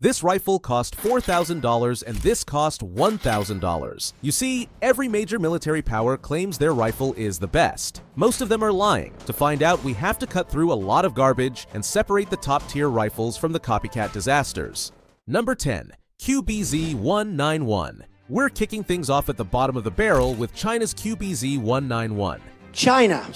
This rifle cost $4,000 and this cost $1,000. You see, every major military power claims their rifle is the best. Most of them are lying. To find out, we have to cut through a lot of garbage and separate the top-tier rifles from the copycat disasters. Number 10. QBZ-191. We're kicking things off at the bottom of the barrel with China's QBZ-191. China.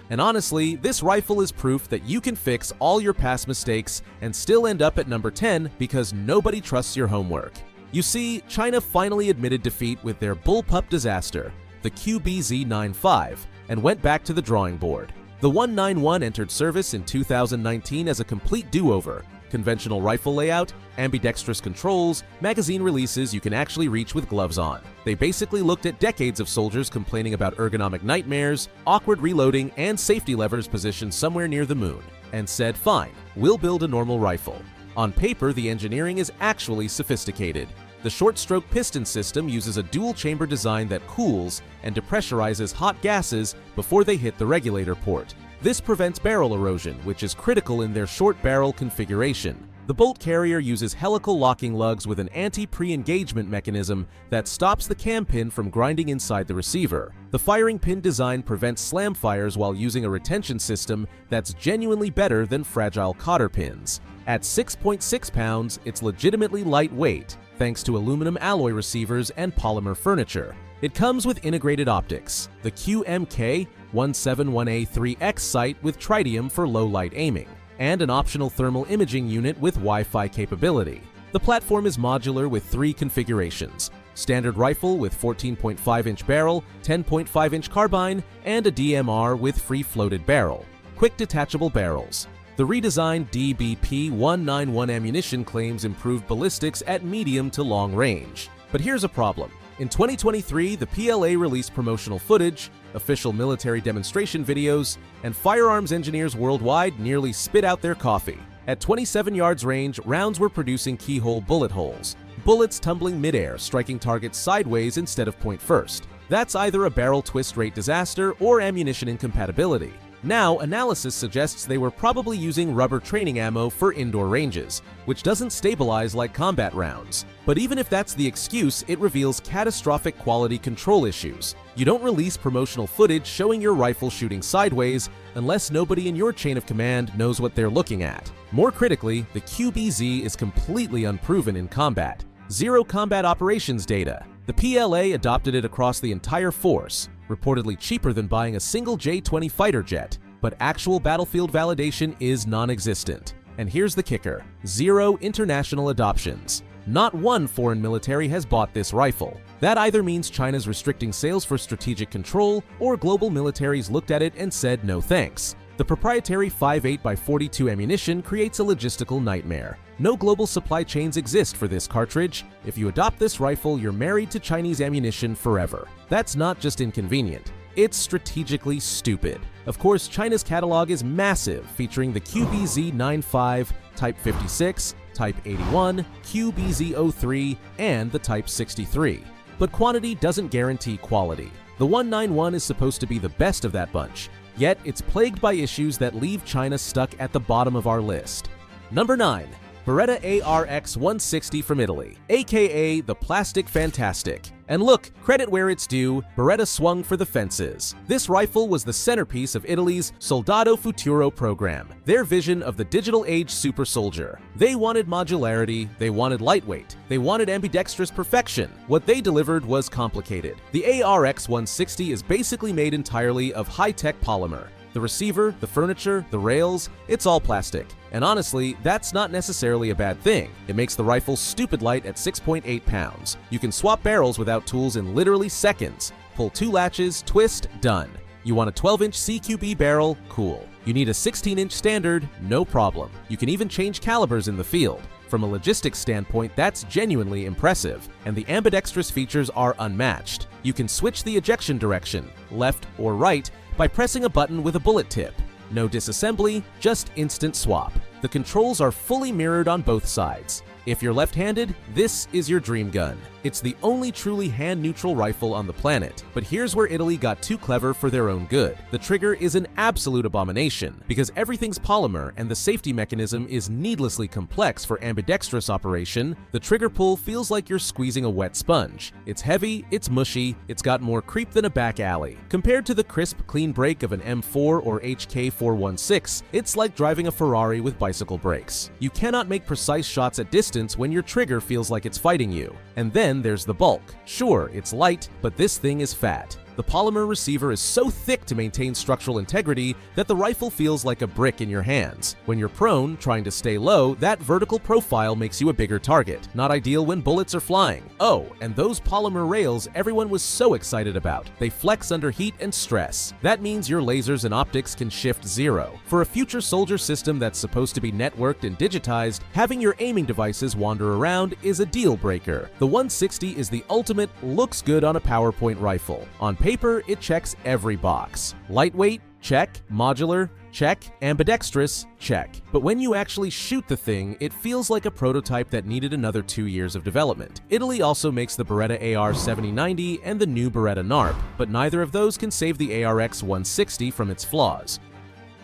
And honestly, this rifle is proof that you can fix all your past mistakes and still end up at number 10 because nobody trusts your homework. You see, China finally admitted defeat with their bullpup disaster, the QBZ-95, and went back to the drawing board. The 191 entered service in 2019 as a complete do-over. Conventional rifle layout, ambidextrous controls, magazine releases you can actually reach with gloves on. They basically looked at decades of soldiers complaining about ergonomic nightmares, awkward reloading, and safety levers positioned somewhere near the moon, and said, fine, we'll build a normal rifle. On paper, the engineering is actually sophisticated. The short-stroke piston system uses a dual-chamber design that cools and depressurizes hot gases before they hit the regulator port. This prevents barrel erosion, which is critical in their short barrel configuration. The bolt carrier uses helical locking lugs with an anti-pre-engagement mechanism that stops the cam pin from grinding inside the receiver. The firing pin design prevents slam fires while using a retention system that's genuinely better than fragile cotter pins. At 6.6 pounds, it's legitimately lightweight, thanks to aluminum alloy receivers and polymer furniture. It comes with integrated optics, the QMK-171A3X sight with tritium for low-light aiming, and an optional thermal imaging unit with Wi-Fi capability. The platform is modular with 3 configurations: standard rifle with 14.5-inch barrel, 10.5-inch carbine, and a DMR with free-floated barrel. Quick detachable barrels. The redesigned DBP-191 ammunition claims improved ballistics at medium to long range. But here's a problem. In 2023, the PLA released promotional footage, official military demonstration videos, and firearms engineers worldwide nearly spit out their coffee. At 27 yards range, rounds were producing keyhole bullet holes, bullets tumbling midair, striking targets sideways instead of point first. That's either a barrel twist rate disaster or ammunition incompatibility. Now, analysis suggests they were probably using rubber training ammo for indoor ranges, which doesn't stabilize like combat rounds. But even if that's the excuse, it reveals catastrophic quality control issues. You don't release promotional footage showing your rifle shooting sideways unless nobody in your chain of command knows what they're looking at. More critically, the QBZ is completely unproven in combat. Zero combat operations data. The PLA adopted it across the entire force, reportedly cheaper than buying a single J-20 fighter jet, but actual battlefield validation is non-existent. And here's the kicker: 0 international adoptions. Not one foreign military has bought this rifle. That either means China's restricting sales for strategic control, or global militaries looked at it and said no thanks. The proprietary 5.8x42 ammunition creates a logistical nightmare. No global supply chains exist for this cartridge. If you adopt this rifle, you're married to Chinese ammunition forever. That's not just inconvenient, it's strategically stupid. Of course, China's catalog is massive, featuring the QBZ-95, Type 56, Type 81, QBZ-03, and the Type 63. But quantity doesn't guarantee quality. The 191 is supposed to be the best of that bunch, yet it's plagued by issues that leave China stuck at the bottom of our list. Number 9. Beretta ARX160 from Italy, aka the Plastic Fantastic. And look, credit where it's due, Beretta swung for the fences. This rifle was the centerpiece of Italy's Soldado Futuro program, their vision of the digital age super soldier. They wanted modularity, they wanted lightweight, they wanted ambidextrous perfection. What they delivered was complicated. The ARX160 is basically made entirely of high-tech polymer. The receiver, the furniture, the rails, it's all plastic. And honestly, that's not necessarily a bad thing. It makes the rifle stupid light at 6.8 pounds. You can swap barrels without tools in literally seconds. Pull 2 latches, twist, done. You want a 12-inch CQB barrel? Cool. You need a 16-inch standard? No problem. You can even change calibers in the field. From a logistics standpoint, that's genuinely impressive, and the ambidextrous features are unmatched. You can switch the ejection direction, left or right, by pressing a button with a bullet tip. No disassembly, just instant swap. The controls are fully mirrored on both sides. If you're left-handed, this is your dream gun. It's the only truly hand-neutral rifle on the planet, but here's where Italy got too clever for their own good. The trigger is an absolute abomination, because everything's polymer and the safety mechanism is needlessly complex for ambidextrous operation. The trigger pull feels like you're squeezing a wet sponge. It's heavy, it's mushy, it's got more creep than a back alley. Compared to the crisp, clean brake of an M4 or HK416, it's like driving a Ferrari with bicycle brakes. You cannot make precise shots at distance when your trigger feels like it's fighting you. And then there's the bulk. Sure, it's light, but this thing is fat. The polymer receiver is so thick to maintain structural integrity that the rifle feels like a brick in your hands. When you're prone, trying to stay low, that vertical profile makes you a bigger target. Not ideal when bullets are flying. Oh, and those polymer rails everyone was so excited about. They flex under heat and stress. That means your lasers and optics can shift zero. For a future soldier system that's supposed to be networked and digitized, having your aiming devices wander around is a deal breaker. The 160 is the ultimate looks good on a PowerPoint rifle. On paper, it checks every box. Lightweight? Check. Modular? Check. Ambidextrous? Check. But when you actually shoot the thing, it feels like a prototype that needed another 2 years of development. Italy also makes the Beretta AR7090 and the new Beretta NARP, but neither of those can save the ARX160 from its flaws.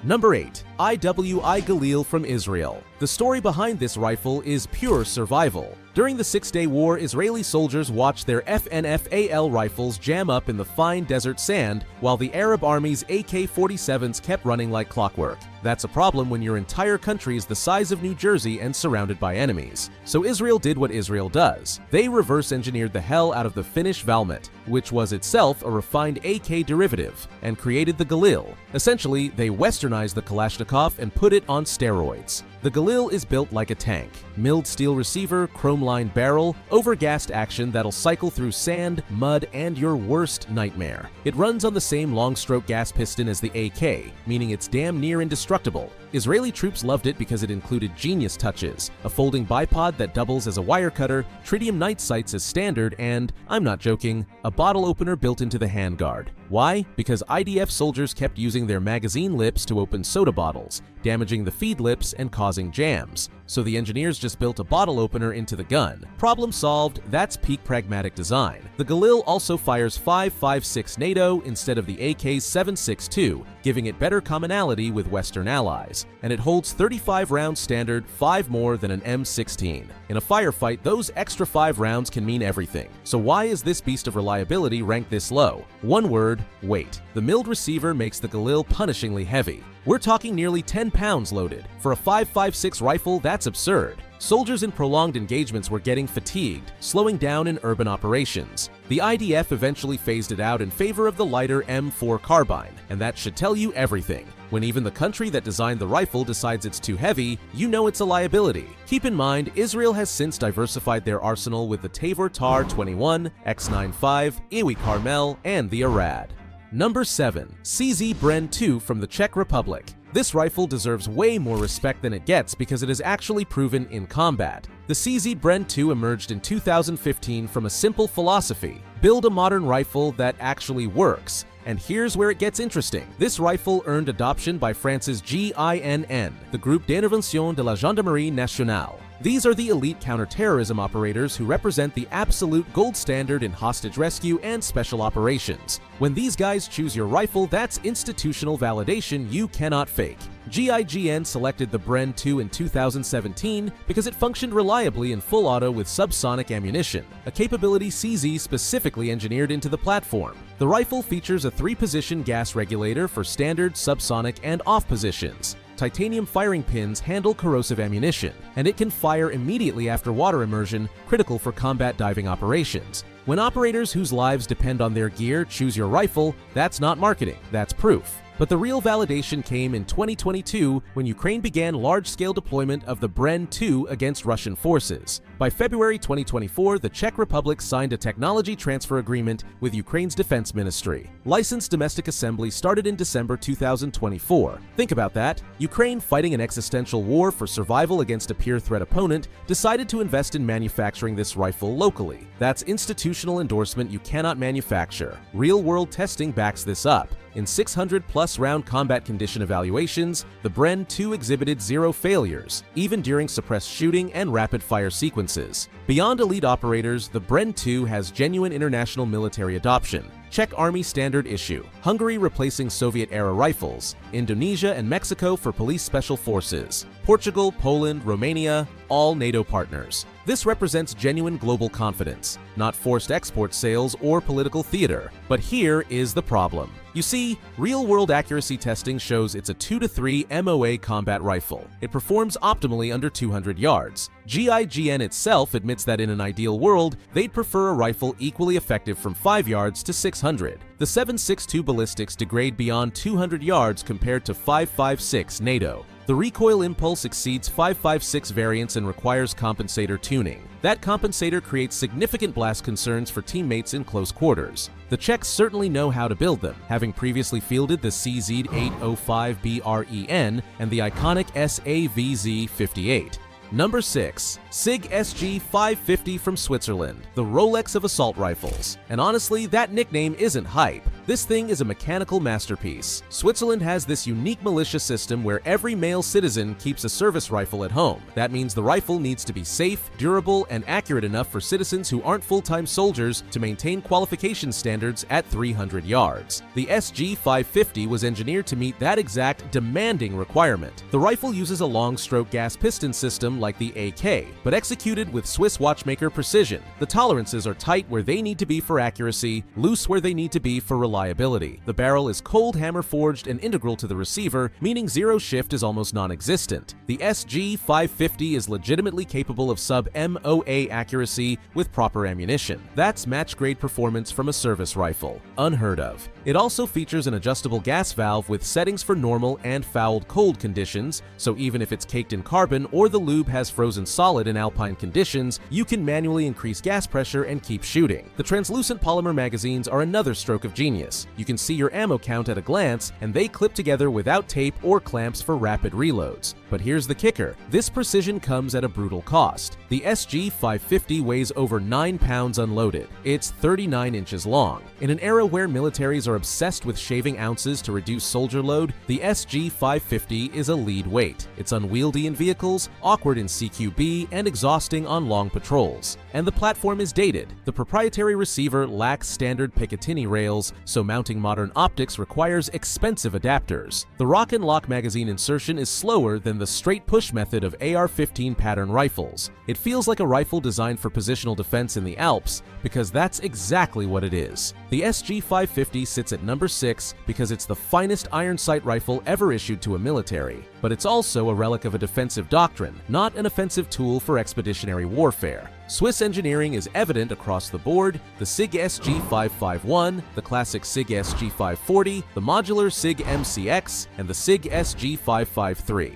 Number 8. IWI Galil from Israel. The story behind this rifle is pure survival. During the Six-Day War, Israeli soldiers watched their FNFAL rifles jam up in the fine desert sand, while the Arab army's AK-47s kept running like clockwork. That's a problem when your entire country is the size of New Jersey and surrounded by enemies. So Israel did what Israel does. They reverse-engineered the hell out of the Finnish Valmet, which was itself a refined AK derivative, and created the Galil. Essentially, they westernized the Kalashnikov and put it on steroids. The Galil is built like a tank. Milled steel receiver, chrome-lined barrel, overgassed action that'll cycle through sand, mud, and your worst nightmare. It runs on the same long-stroke gas piston as the AK, meaning it's damn near indestructible. Israeli troops loved it because it included genius touches, a folding bipod that doubles as a wire cutter, tritium night sights as standard, and, I'm not joking, a bottle opener built into the handguard. Why? Because IDF soldiers kept using their magazine lips to open soda bottles, damaging the feed lips and causing jams. So the engineers just built a bottle opener into the gun. Problem solved, that's peak pragmatic design. The Galil also fires 5.56 NATO instead of the AK's 7.62, giving it better commonality with Western allies. And it holds 35 rounds standard, 5 more than an M16. In a firefight, those extra 5 rounds can mean everything. So why is this beast of reliability ranked this low? One word: weight. The milled receiver makes the Galil punishingly heavy. We're talking nearly 10 pounds loaded. For a 5.56 rifle, that's absurd. Soldiers in prolonged engagements were getting fatigued, slowing down in urban operations. The IDF eventually phased it out in favor of the lighter M4 Carbine, and that should tell you everything. When even the country that designed the rifle decides it's too heavy, you know it's a liability. Keep in mind, Israel has since diversified their arsenal with the Tavor TAR-21, X95, IWI Galil, and the Arad. Number 7. CZ Bren 2 from the Czech Republic. This rifle deserves way more respect than it gets because it is actually proven in combat. The CZ Bren 2 emerged in 2015 from a simple philosophy: build a modern rifle that actually works. And here's where it gets interesting. This rifle earned adoption by France's GINN, the Groupe d'Intervention de la Gendarmerie Nationale. These are the elite counterterrorism operators who represent the absolute gold standard in hostage rescue and special operations. When these guys choose your rifle, that's institutional validation you cannot fake. GIGN selected the Bren 2 in 2017 because it functioned reliably in full auto with subsonic ammunition, a capability CZ specifically engineered into the platform. The rifle features a 3-position gas regulator for standard, subsonic, and off positions. Titanium firing pins handle corrosive ammunition, and it can fire immediately after water immersion, critical for combat diving operations. When operators whose lives depend on their gear choose your rifle, that's not marketing, that's proof. But the real validation came in 2022 when Ukraine began large-scale deployment of the Bren 2 against Russian forces. By February 2024, the Czech Republic signed a technology transfer agreement with Ukraine's defense ministry. Licensed domestic assembly started in December 2024. Think about that. Ukraine, fighting an existential war for survival against a peer threat opponent, decided to invest in manufacturing this rifle locally. That's institutional endorsement you cannot manufacture. Real-world testing backs this up. In 600-plus round combat condition evaluations, the Bren 2 exhibited 0 failures, even during suppressed shooting and rapid-fire sequences. differences. Beyond elite operators, the Bren 2 has genuine international military adoption. Czech Army standard issue, Hungary replacing Soviet-era rifles, Indonesia and Mexico for police special forces, Portugal, Poland, Romania, all NATO partners. This represents genuine global confidence, not forced export sales or political theater. But here is the problem. You see, real-world accuracy testing shows it's a 2 to 3 MOA combat rifle. It performs optimally under 200 yards. GIGN itself admits that in an ideal world, they'd prefer a rifle equally effective from 5 yards to 600. The 7.62 ballistics degrade beyond 200 yards compared to 5.56 NATO. The recoil impulse exceeds 5.56 variants and requires compensator tuning. That compensator creates significant blast concerns for teammates in close quarters. The Czechs certainly know how to build them, having previously fielded the CZ-805 Bren and the iconic SAVZ-58. Number 6. SIG SG-550 from Switzerland, the Rolex of assault rifles. And honestly, that nickname isn't hype. This thing is a mechanical masterpiece. Switzerland has this unique militia system where every male citizen keeps a service rifle at home. That means the rifle needs to be safe, durable, and accurate enough for citizens who aren't full-time soldiers to maintain qualification standards at 300 yards. The SG-550 was engineered to meet that exact demanding requirement. The rifle uses a long-stroke gas piston system like the AK, but executed with Swiss watchmaker precision. The tolerances are tight where they need to be for accuracy, loose where they need to be for reliability. The barrel is cold hammer forged and integral to the receiver, meaning zero shift is almost non-existent. The SG-550 is legitimately capable of sub-MOA accuracy with proper ammunition. That's match-grade performance from a service rifle. Unheard of. It also features an adjustable gas valve with settings for normal and fouled cold conditions, so even if it's caked in carbon or the lube has frozen solid in alpine conditions, you can manually increase gas pressure and keep shooting. The translucent polymer magazines are another stroke of genius. You can see your ammo count at a glance, and they clip together without tape or clamps for rapid reloads. But here's the kicker. This precision comes at a brutal cost. The SG-550 weighs over 9 pounds unloaded. It's 39 inches long. In an era where militaries are obsessed with shaving ounces to reduce soldier load, the SG-550 is a lead weight. It's unwieldy in vehicles, awkward in CQB, and exhausting on long patrols. And the platform is dated. The proprietary receiver lacks standard Picatinny rails, so mounting modern optics requires expensive adapters. The rock and lock magazine insertion is slower than the straight push method of AR-15 pattern rifles. It feels like a rifle designed for positional defense in the Alps, because that's exactly what it is. The SG-550 sits at number 6 because it's the finest iron sight rifle ever issued to a military. But it's also a relic of a defensive doctrine, not an offensive tool for expeditionary warfare. Swiss engineering is evident across the board: the SIG SG-551, the classic SIG SG-540, the modular SIG MCX, and the SIG SG-553.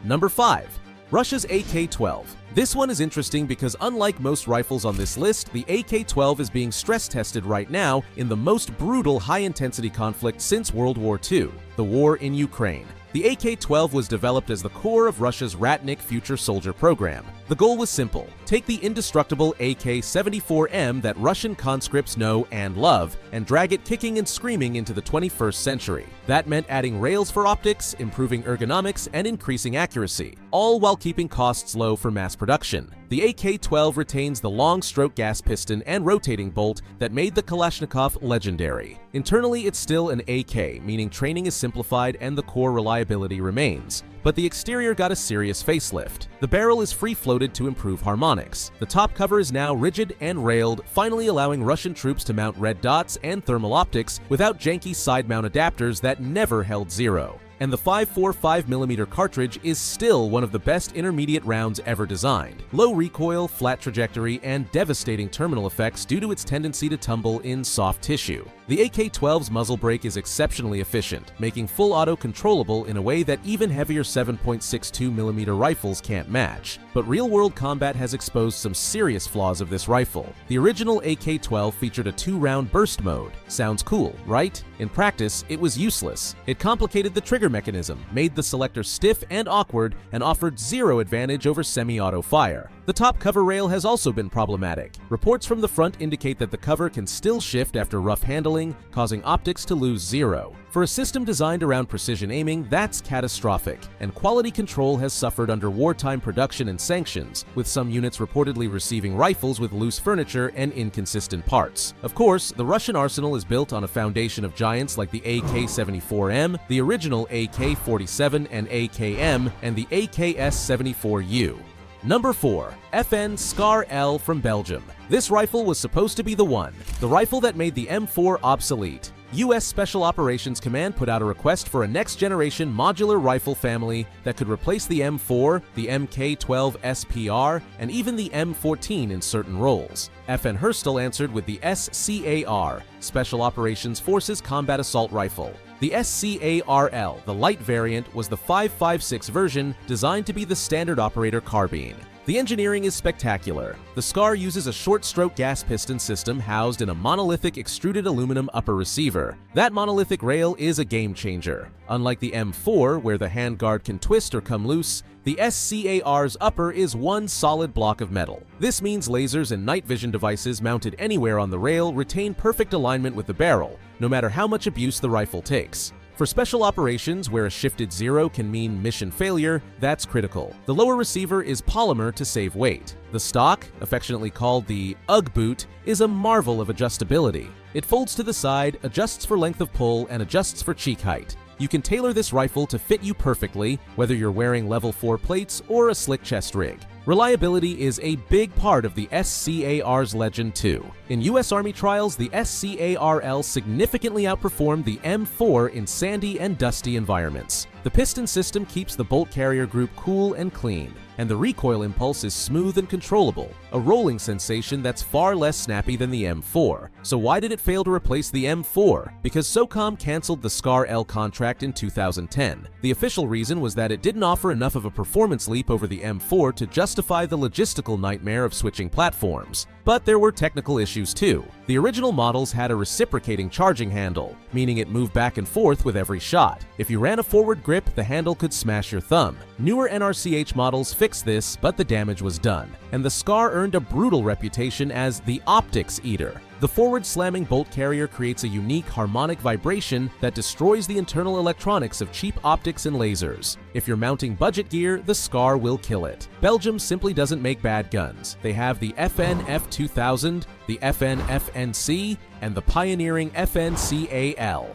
Number 5. Russia's AK-12. This one is interesting because unlike most rifles on this list, the AK-12 is being stress-tested right now in the most brutal high-intensity conflict since World War II, the war in Ukraine. The AK-12 was developed as the core of Russia's Ratnik Future Soldier program. The goal was simple: take the indestructible AK-74M that Russian conscripts know and love, and drag it kicking and screaming into the 21st century. That meant adding rails for optics, improving ergonomics, and increasing accuracy, all while keeping costs low for mass production. The AK-12 retains the long-stroke gas piston and rotating bolt that made the Kalashnikov legendary. Internally, it's still an AK, meaning training is simplified and the core reliability remains. But the exterior got a serious facelift. The barrel is free-floated to improve harmonics. The top cover is now rigid and railed, finally allowing Russian troops to mount red dots and thermal optics without janky side-mount adapters that never held zero. And the 5.45mm cartridge is still one of the best intermediate rounds ever designed. Low recoil, flat trajectory, and devastating terminal effects due to its tendency to tumble in soft tissue. The AK-12's muzzle brake is exceptionally efficient, making full auto controllable in a way that even heavier 7.62mm rifles can't match. But real-world combat has exposed some serious flaws of this rifle. The original AK-12 featured a 2-round burst mode. Sounds cool, right? In practice, it was useless. It complicated the trigger mechanism, made the selector stiff and awkward, and offered zero advantage over semi-auto fire. The top cover rail has also been problematic. Reports from the front indicate that the cover can still shift after rough handling, causing optics to lose zero. For a system designed around precision aiming, that's catastrophic, and quality control has suffered under wartime production and sanctions, with some units reportedly receiving rifles with loose furniture and inconsistent parts. Of course, the Russian arsenal is built on a foundation of giants like the AK-74M, the original AK-47 and AKM, and the AKS-74U. Number 4. FN Steyr L from Belgium. This rifle was supposed to be the one, the rifle that made the M4 obsolete. U.S. Special Operations Command put out a request for a next-generation modular rifle family that could replace the M4, the Mk12 SPR, and even the M14 in certain roles. FN Herstal answered with the SCAR, Special Operations Forces Combat Assault Rifle. The SCARL, the light variant, was the 5.56 version designed to be the standard operator carbine. The engineering is spectacular. The Steyr uses a short-stroke gas piston system housed in a monolithic extruded aluminum upper receiver. That monolithic rail is a game-changer. Unlike the M4, where the handguard can twist or come loose, the SCAR's upper is one solid block of metal. This means lasers and night vision devices mounted anywhere on the rail retain perfect alignment with the barrel, no matter how much abuse the rifle takes. For special operations where a shifted zero can mean mission failure, that's critical. The lower receiver is polymer to save weight. The stock, affectionately called the UG boot, is a marvel of adjustability. It folds to the side, adjusts for length of pull, and adjusts for cheek height. You can tailor this rifle to fit you perfectly, whether you're wearing level 4 plates or a slick chest rig. Reliability is a big part of the SCAR's legend too. In US Army trials, the SCARL significantly outperformed the M4 in sandy and dusty environments. The piston system keeps the bolt carrier group cool and clean, and the recoil impulse is smooth and controllable, a rolling sensation that's far less snappy than the M4. So why did it fail to replace the M4? Because SOCOM canceled the Steyr L contract in 2010. The official reason was that it didn't offer enough of a performance leap over the M4 to justify the logistical nightmare of switching platforms. But there were technical issues too. The original models had a reciprocating charging handle, meaning it moved back and forth with every shot. If you ran a forward grip, the handle could smash your thumb. Newer NRCH models fixed this, but the damage was done, and the Steyr earned a brutal reputation as the optics eater. The forward-slamming bolt carrier creates a unique harmonic vibration that destroys the internal electronics of cheap optics and lasers. If you're mounting budget gear, the Steyr will kill it. Belgium simply doesn't make bad guns. They have the FN F2000, the FN FNC, and the pioneering FNCAL.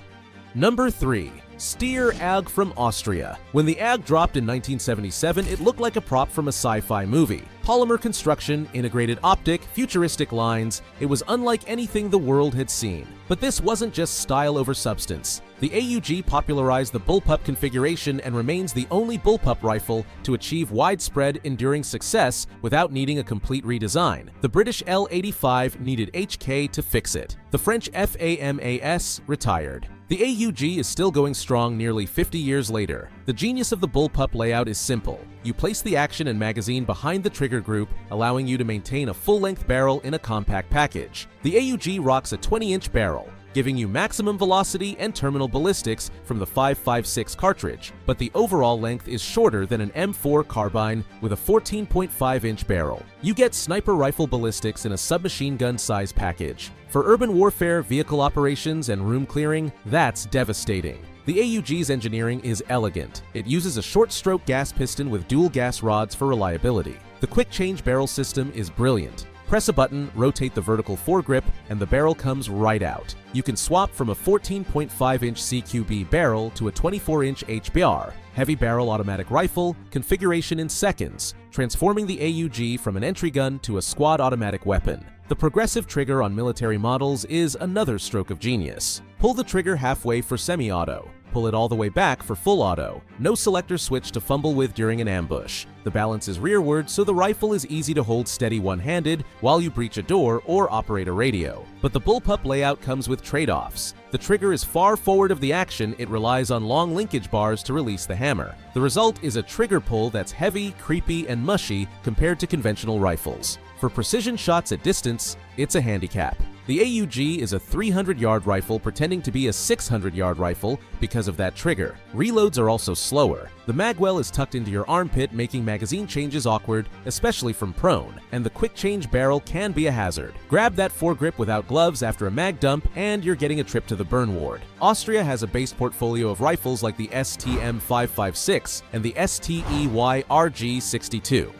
Number 3. Steyr AUG from Austria. When the AUG dropped in 1977, it looked like a prop from a sci-fi movie. Polymer construction, integrated optic, futuristic lines, it was unlike anything the world had seen. But this wasn't just style over substance. The AUG popularized the bullpup configuration and remains the only bullpup rifle to achieve widespread, enduring success without needing a complete redesign. The British L85 needed HK to fix it. The French FAMAS retired. The AUG is still going strong nearly 50 years later. The genius of the bullpup layout is simple. You place the action and magazine behind the trigger group, allowing you to maintain a full-length barrel in a compact package. The AUG rocks a 20-inch barrel, giving you maximum velocity and terminal ballistics from the 5.56 cartridge, but the overall length is shorter than an M4 carbine with a 14.5-inch barrel. You get sniper rifle ballistics in a submachine gun size package. For urban warfare, vehicle operations, and room clearing, that's devastating. The AUG's engineering is elegant. It uses a short-stroke gas piston with dual gas rods for reliability. The quick-change barrel system is brilliant. Press a button, rotate the vertical foregrip, and the barrel comes right out. You can swap from a 14.5-inch CQB barrel to a 24-inch HBR, heavy barrel automatic rifle, configuration in seconds, transforming the AUG from an entry gun to a squad automatic weapon. The progressive trigger on military models is another stroke of genius. Pull the trigger halfway for semi-auto. Pull it all the way back for full auto. No selector switch to fumble with during an ambush. The balance is rearward, so the rifle is easy to hold steady one-handed while you breach a door or operate a radio. But the bullpup layout comes with trade-offs. The trigger is far forward of the action, it relies on long linkage bars to release the hammer. The result is a trigger pull that's heavy, creepy, and mushy compared to conventional rifles. For precision shots at distance, it's a handicap. The AUG is a 300-yard rifle pretending to be a 600-yard rifle because of that trigger. Reloads are also slower. The magwell is tucked into your armpit, making magazine changes awkward, especially from prone, and the quick change barrel can be a hazard. Grab that foregrip without gloves after a mag dump and you're getting a trip to the burn ward. Austria has a base portfolio of rifles like the STM556 and the Steyr AUG.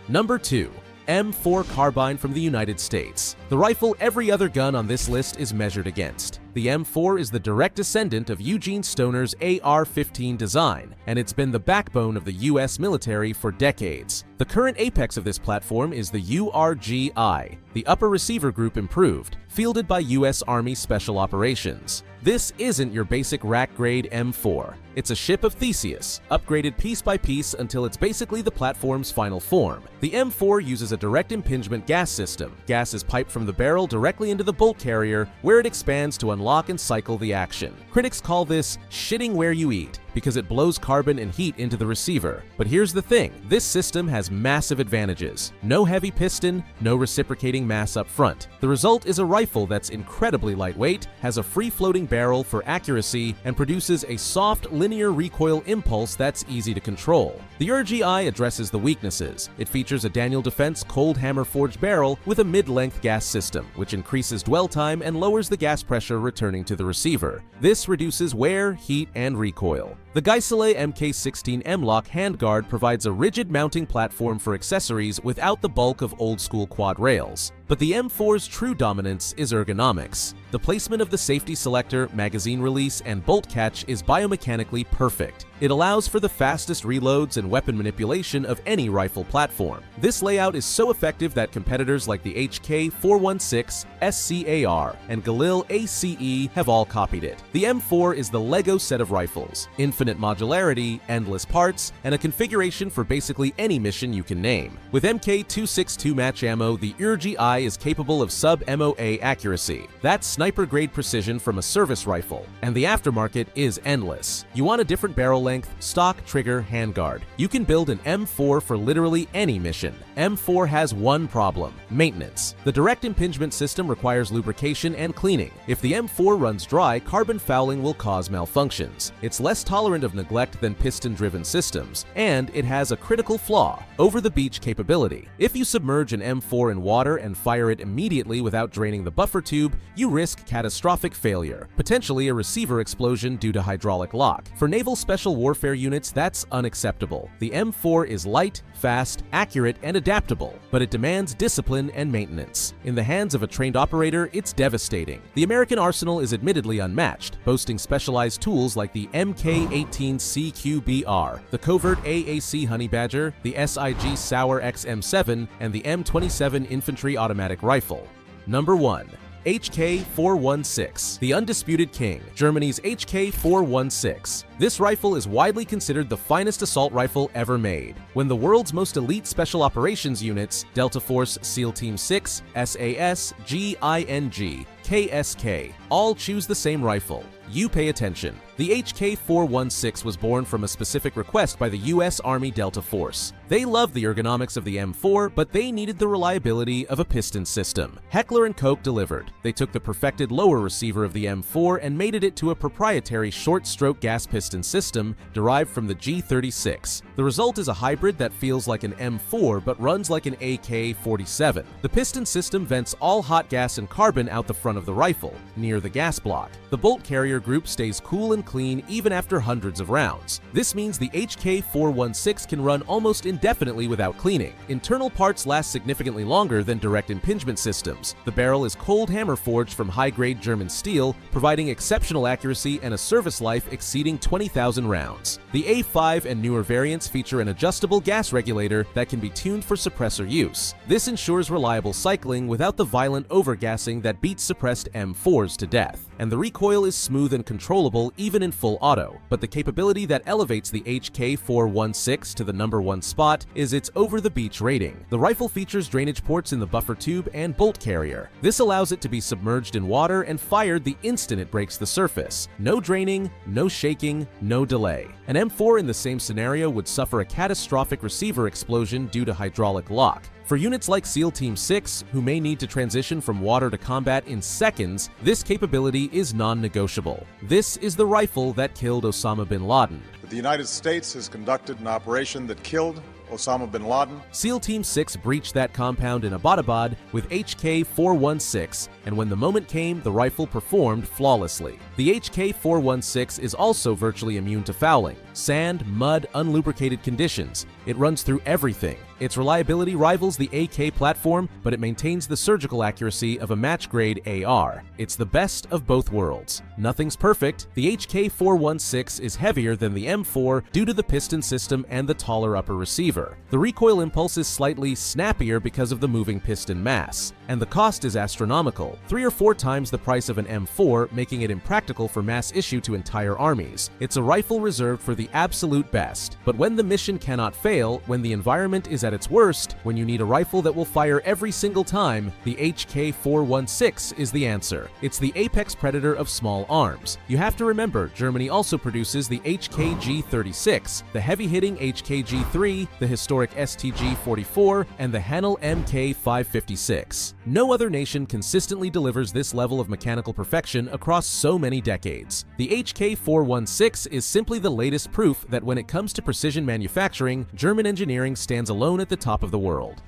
Number 2. M4 Carbine from the United States. The rifle every other gun on this list is measured against. The M4 is the direct descendant of Eugene Stoner's AR-15 design, and it's been the backbone of the US military for decades. The current apex of this platform is the URG-I, the upper receiver group improved, fielded by US Army Special Operations. This isn't your basic rack-grade M4. It's a ship of Theseus, upgraded piece by piece until it's basically the platform's final form. The M4 uses a direct impingement gas system. Gas is piped from the barrel directly into the bolt carrier, where it expands to unlock and cycle the action. Critics call this shitting where you eat, because it blows carbon and heat into the receiver. But here's the thing, this system has massive advantages. No heavy piston, no reciprocating mass up front. The result is a rifle that's incredibly lightweight, has a free-floating barrel for accuracy, and produces a soft, linear recoil impulse that's easy to control. The URG-I addresses the weaknesses. It features a Daniel Defense cold hammer forged barrel with a mid-length gas system, which increases dwell time and lowers the gas pressure returning to the receiver. This reduces wear, heat, and recoil. The Geissele MK16 M-Lock handguard provides a rigid mounting platform for accessories without the bulk of old-school quad rails. But the M4's true dominance is ergonomics. The placement of the safety selector, magazine release, and bolt catch is biomechanically perfect. It allows for the fastest reloads and weapon manipulation of any rifle platform. This layout is so effective that competitors like the HK416, SCAR, and Galil ACE have all copied it. The M4 is the Lego set of rifles, infinite modularity, endless parts, and a configuration for basically any mission you can name. With MK262 match ammo, the URG-I is capable of sub-MOA accuracy. That's sniper-grade precision from a service rifle, and the aftermarket is endless. You want a different barrel length, stock, trigger, handguard. You can build an M4 for literally any mission. M4 has one problem: maintenance. The direct impingement system requires lubrication and cleaning. If the M4 runs dry, carbon fouling will cause malfunctions. It's less tolerant of neglect than piston-driven systems, and it has a critical flaw: over-the-beach capability. If you submerge an M4 in water and fire it immediately without draining the buffer tube, you risk catastrophic failure, potentially a receiver explosion due to hydraulic lock. For naval special warfare units, that's unacceptable. The M4 is light, fast, accurate, and adaptable, but it demands discipline and maintenance. In the hands of a trained operator, it's devastating. The American arsenal is admittedly unmatched, boasting specialized tools like the MK18CQBR, the covert AAC Honey Badger, the SIG Sauer XM7, and the M27 Infantry Automatic Rifle. Number 1. HK416, the undisputed king, Germany's HK416. This rifle is widely considered the finest assault rifle ever made. When the world's most elite special operations units, Delta Force SEAL Team 6, SAS, GING, KSK, all choose the same rifle, you pay attention. The HK416 was born from a specific request by the US Army Delta Force. They loved the ergonomics of the M4, but they needed the reliability of a piston system. Heckler & Koch delivered. They took the perfected lower receiver of the M4 and mated it to a proprietary short-stroke gas piston system derived from the G36. The result is a hybrid that feels like an M4 but runs like an AK-47. The piston system vents all hot gas and carbon out the front of the rifle, near the gas block. The bolt carrier group stays cool and clean even after hundreds of rounds. This means the HK416 can run almost indefinitely without cleaning. Internal parts last significantly longer than direct impingement systems. The barrel is cold hammer forged from high-grade German steel, providing exceptional accuracy and a service life exceeding 20,000 rounds. The A5 and newer variants feature an adjustable gas regulator that can be tuned for suppressor use. This ensures reliable cycling without the violent overgassing that beats suppressed M4s to death. And the recoil is smooth and controllable even in full auto, but the capability that elevates the HK416 to the #1 spot is its over-the-beach rating. The rifle features drainage ports in the buffer tube and bolt carrier. This allows it to be submerged in water and fired the instant it breaks the surface. No draining, no shaking, no delay. An M4 in the same scenario would suffer a catastrophic receiver explosion due to hydraulic lock. For units like SEAL Team 6, who may need to transition from water to combat in seconds, this capability is non-negotiable. This is the rifle that killed Osama bin Laden. The United States has conducted an operation that killed Osama bin Laden. SEAL Team 6 breached that compound in Abbottabad with HK-416, and when the moment came, the rifle performed flawlessly. The HK-416 is also virtually immune to fouling, sand, mud, unlubricated conditions. It runs through everything. Its reliability rivals the AK platform, but it maintains the surgical accuracy of a match-grade AR. It's the best of both worlds. Nothing's perfect. The HK-416 is heavier than the M4 due to the piston system and the taller upper receiver. The recoil impulse is slightly snappier because of the moving piston mass. And the cost is astronomical, 3 or 4 times the price of an M4, making it impractical for mass issue to entire armies. It's a rifle reserved for the absolute best. But when the mission cannot fail, when the environment is at its worst, when you need a rifle that will fire every single time, the HK-416 is the answer. It's the apex predator of small arms. You have to remember, Germany also produces the HKG-36, the heavy-hitting HKG-3, the historic STG-44, and the Hanel MK-556. No other nation consistently delivers this level of mechanical perfection across so many decades. The HK-416 is simply the latest proof that when it comes to precision manufacturing, German engineering stands alone at the top of the world.